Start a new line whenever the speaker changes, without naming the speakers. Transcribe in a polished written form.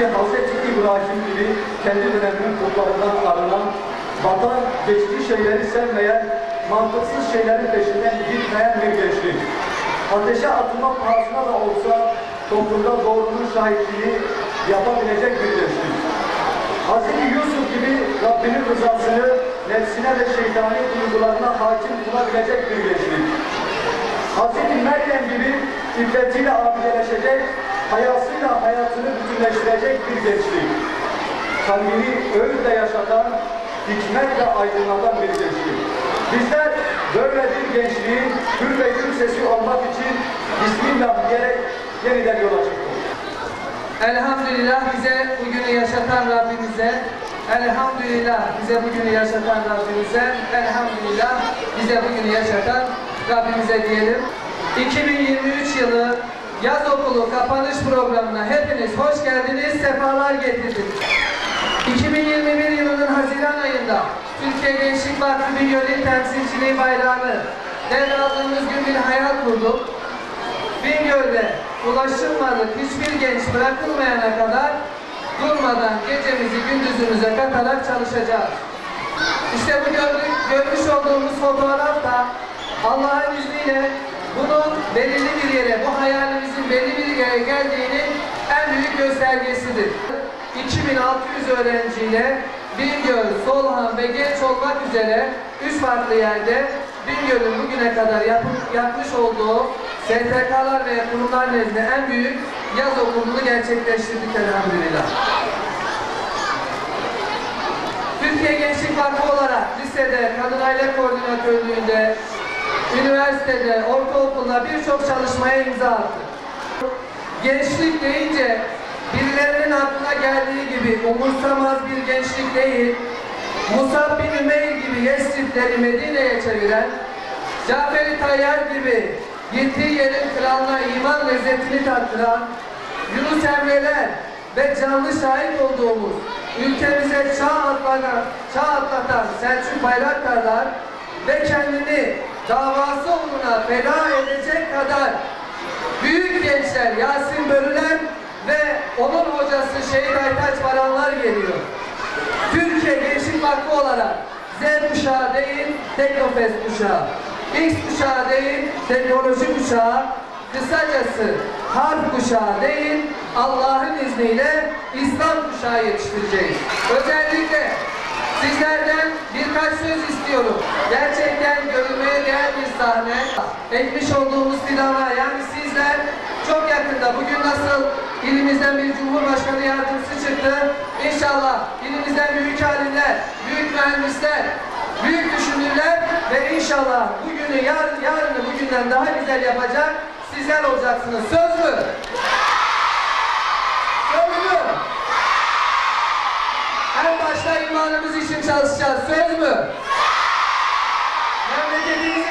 ki Hz. İbrahim gibi kendi döneminin kurtlarından arınan, vatan, geçtiği şeyleri sevmeyen, mantıksız şeylerin peşinden gitmeyen bir gençlik. Ateşe atılma pahasına da olsa toplumda doğrunun şahitliğini yapabilecek bir gençlik. Hz. Yusuf gibi Rabbinin rızasını nefsine ve şeytani duygularına hakim kılabilecek bir gençlik. Hz. Meryem gibi iffetiyle abideleşecek, hayasıyla hayatını bütünleştirecek bir gençlik. Kalbini öğütle yaşatan, hikmetle aydınlatan bir gençlik. Bizler böyle bir gençliğin hür ve gür sesi olmak için Bismillah diyerek yeniden yola çıktık.
Elhamdülillah bize bugünü yaşatan Rabbimize, elhamdülillah bize bugünü yaşatan Rabbimize, elhamdülillah bize bugünü yaşatan Rabbimize diyelim. 2023 yılı yaz okulu kapanış programına hepiniz hoş geldiniz, sefalar getirdiniz. 2021 yılının Haziran ayında Türkiye Gençlik Vakfı Bingöl'ün temsilciliği bayrağını devraldığımız gün bir hayal kurduk. Bingöl'de ulaşılmadık hiçbir genç bırakılmayana kadar durmadan gecemizi gündüzümüze katarak çalışacağız. İşte bu görmüş olduğumuz fotoğraf da Allah'ın izniyle bunun belirli bir yere, bu hayalimizin belli bir yere geldiğinin en büyük göstergesidir. 2600 öğrenciyle Bingöl, Solhan ve Genç olmak üzere 3 farklı yerde Bingöl'ün bugüne kadar yapmış olduğu STK'lar ve kurumlar nezdinde en büyük yaz okulunu gerçekleştirdik elhamdülillah. Türkiye Gençlik Vakfı olarak lisede, kadın aile koordinatörlüğünde, üniversitede, ortaokulda birçok çalışmaya imza attık. Gençlik deyince birilerinin aklına geldiği gibi umursamaz bir gençlik değil, Musab bin Ümeyr gibi Yesrib'leri Medine'ye çeviren, Cafer-i Tayyar gibi gittiği yerin kralına iman lezzetini tattıran, Yunus Emre'ler ve canlı şahit olduğumuz ülkemize çağ atlatan Selçuk Bayraktarlar ve kendini davası uğruna feda edecek kadar büyük gençler Yasin Börüler ve onun hocası Şehit Aytaç Baranlar geliyor. Türkiye Gençlik Vakfı olarak Z kuşağı değil, Teknofest kuşağı, X kuşağı değil, teknoloji kuşağı, kısacası harf kuşağı değil, Allah'ın izniyle İslam kuşağı yetiştireceğiz. Özellikle sizlerden birkaç söz istiyorum. Gerçekten görülmeye değer bir sahne. Ekmiş olduğumuz plana, yani sizler çok yakında, bugün nasıl ilimizden bir Cumhurbaşkanı yardımcısı çıktı, İnşallah ilimizden büyük alimler, büyük mühendisler, büyük düşünürler ve inşallah bugünü, yarını bugünden daha güzel yapacak sizler olacaksınız. Söz mü? Söz mü? En başta imanımız için çalışacağız. Söz mü? Memleketimizi